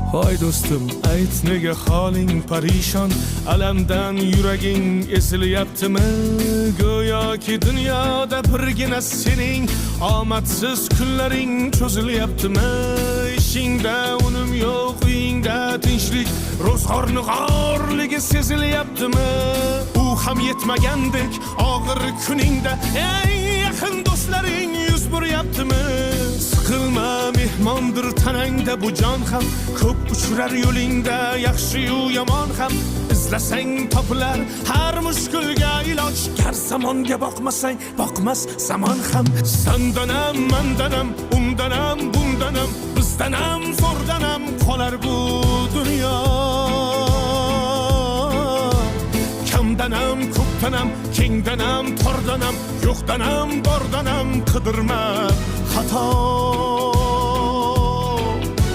Hoy do'stim, ayt nega holing parishon, alamdan yuraging esilyaptimi? Go'yoki dunyoda birgina sening omadsiz kunlaring cho'zilyaptimi? Ishingda unum yo'q, uyingda tinchlik, ro'zg'orni g'orligi sezilyaptimi? U ham yetmagandek og'ir kuningda eng yaqin do'stlaring yuz buryaptimi? Siqilma, mehmondir tanangda bu jon ham, ko'p uchrar yo'lingda yaxshi-yu yomon ham. Izlasang topilar har mushkulga iloj, gar zamonga boqmasang boqmas zamon ham. Sandanam, mandanam, undanam, bundanam, bizdanam, zo'rdanam qolar bu dunyo. Kamdanam, ko'pdanam, kengdanam, tordanam, yo'qdanam, bordanam qidirma xato.